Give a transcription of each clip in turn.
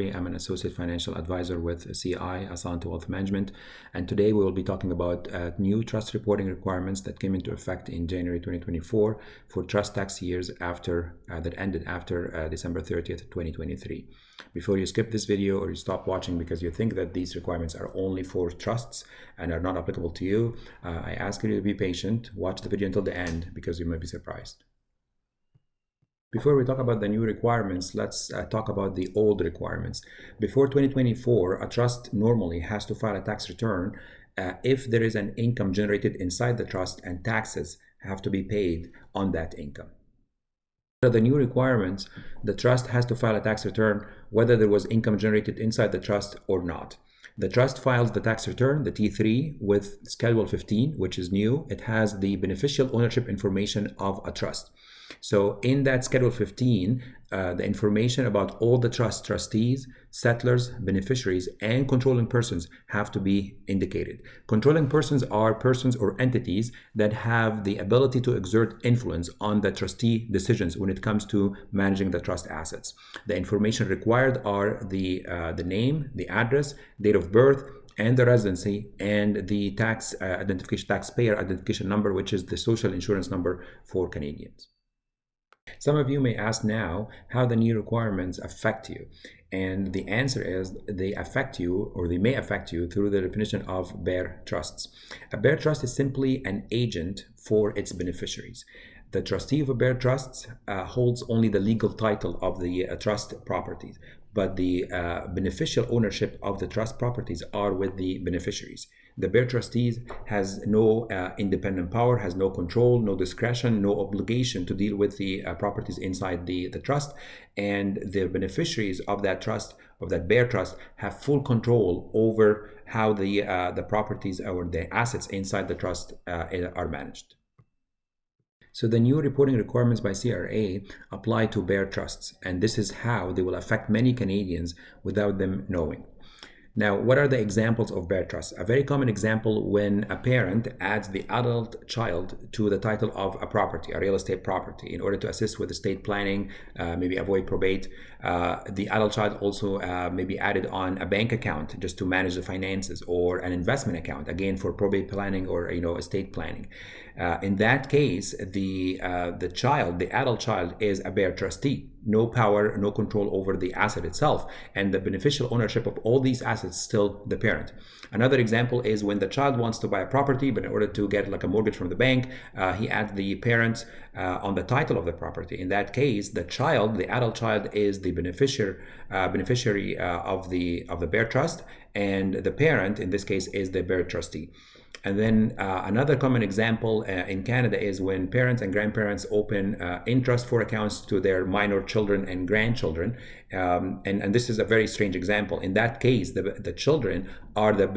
Alkhairi. I'm an associate financial advisor with CI, Asante Wealth Management. And today we will be talking about new trust reporting requirements that came into effect in January 2024 for trust tax years after that ended after December 30th, 2023. Before you skip this video or you stop watching because you think that these requirements are only for trusts and are not applicable to you, I ask you to be patient, watch the video until the end because you might be surprised. Before we talk about the new requirements, let's talk about the old requirements. Before 2024, a trust normally has to file a tax return if there is an income generated inside the trust and taxes have to be paid on that income. Under the new requirements, the trust has to file a tax return whether there was income generated inside the trust or not. The trust files the tax return, the T3, with Schedule 15, which is new. It has the beneficial ownership information of a trust. So in that Schedule 15, the information about all the trust trustees, settlers, beneficiaries, and controlling persons have to be indicated. Controlling persons are persons or entities that have the ability to exert influence on the trustee decisions when it comes to managing the trust assets. The information required are the name, the address, date of birth, and the residency, and the tax identification, taxpayer identification number, which is the social insurance number for Canadians. Some of you may ask now how the new requirements affect you, and the answer is they affect you, or they may affect you, through the definition of bare trusts. A bare trust is simply an agent for its beneficiaries. The trustee of a bare trust holds only the legal title of the trust properties, but the beneficial ownership of the trust properties are with the beneficiaries. The bare trustees has no independent power, has no control, no discretion, no obligation to deal with the properties inside the trust, and the beneficiaries of that trust, of that bare trust, have full control over how the properties or the assets inside the trust are managed. So the new reporting requirements by CRA apply to bare trusts, and this is how they will affect many Canadians without them knowing. Now, what are the examples of bare trusts? A very common example when a parent adds the adult child to the title of a property, a real estate property, in order to assist with estate planning, maybe avoid probate. The adult child also may be added on a bank account just to manage the finances, or an investment account, again for probate planning or estate planning. In that case, the adult child is a bare trustee. No power, no control over the asset itself, and the beneficial ownership of all these assets still the parent. Another example is when the child wants to buy a property, but in order to get like a mortgage from the bank, he adds the parent on the title of the property. In that case, the adult child is the beneficiary of the bare trust, and the parent in this case is the bare trustee. And then another common example in Canada is when parents and grandparents open in-trust for accounts to their minor children and grandchildren. And this is a very strange example. In that case, the children are the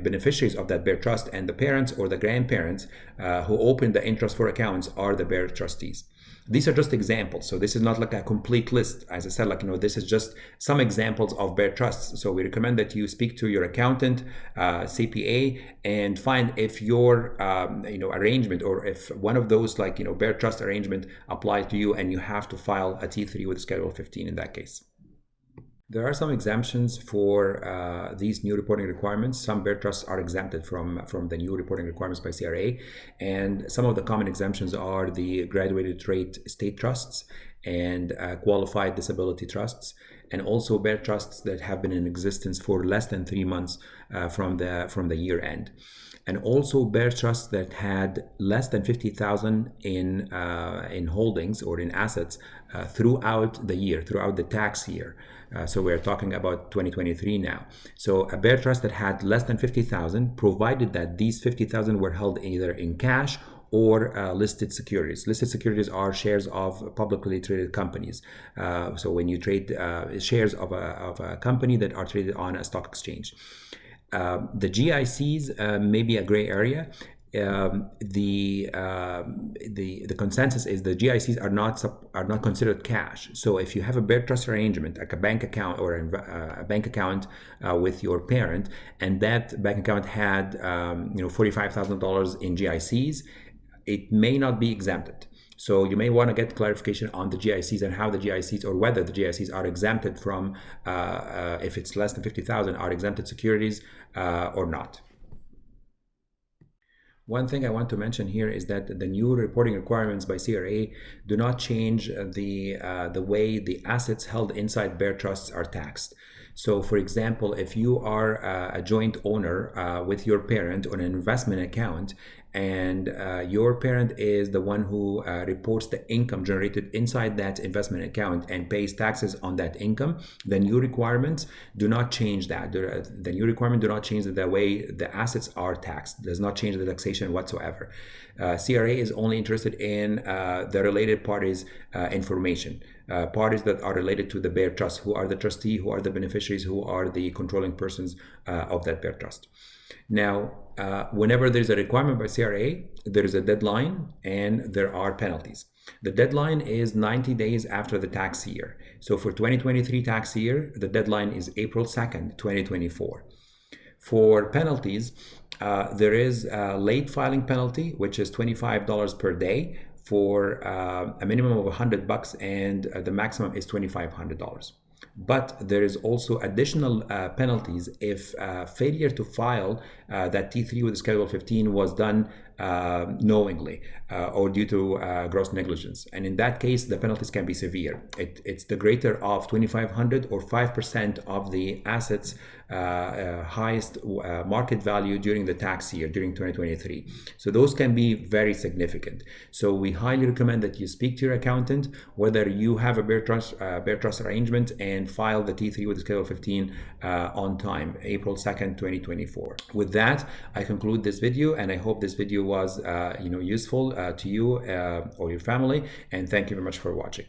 beneficiaries of that bare trust, and the parents or the grandparents who open the in-trust for accounts are the bare trustees. These are just examples, so this is not like a complete list. As I said, this is just some examples of bare trusts. So we recommend that you speak to your accountant, CPA, and find if your arrangement, or if one of those bare trust arrangement applies to you, and you have to file a T3 with Schedule 15 in that case. There are some exemptions for these new reporting requirements. Some bare trusts are exempted from the new reporting requirements by CRA, and some of the common exemptions are the graduated rate estate trusts and qualified disability trusts, and also bare trusts that have been in existence for less than 3 months from the year end. And also bare trusts that had less than 50,000 in holdings or in assets throughout the year, throughout the tax year. So we're talking about 2023 now. So a bare trust that had less than 50,000, provided that these 50,000 were held either in cash or listed securities. Listed securities are shares of publicly traded companies. So when you trade shares of a company that are traded on a stock exchange. The GICs may be a gray area. The consensus is the GICs are not considered cash. So if you have a bare trust arrangement, like a bank account or a bank account with your parent, and that bank account had $45,000 in GICs, it may not be exempted. So you may want to get clarification on the GICs and how the GICs, or whether the GICs are exempted from, if it's less than 50,000, are exempted securities or not. One thing I want to mention here is that the new reporting requirements by CRA do not change the way the assets held inside bear trusts are taxed. So, for example, if you are a joint owner with your parent on an investment account, and your parent is the one who reports the income generated inside that investment account and pays taxes on that income, the new requirements do not change that. The new requirement do not change the way the assets are taxed. Does not change the taxation whatsoever. CRA is only interested in the related parties information. Parties that are related to the bear trust, who are the trustee, who are the beneficiaries, who are the controlling persons of that bear trust. Now, whenever there's a requirement by CRA, there is a deadline and there are penalties. The deadline is 90 days after the tax year. So for 2023 tax year, the deadline is April 2nd, 2024. For penalties, there is a late filing penalty, which is $25 per day for a minimum of $100, and the maximum is $2,500. But there is also additional penalties if failure to file that T3 with Schedule 15 was done knowingly or due to gross negligence. And in that case, the penalties can be severe. It's the greater of $2,500 or 5% of the assets highest market value during the tax year, during 2023. So those can be very significant. So we highly recommend that you speak to your accountant, whether you have a bear trust arrangement, and file the T3 with Schedule 15 on time, April 2nd, 2024. With that, I conclude this video, and I hope this video was useful to you or your family, and thank you very much for watching.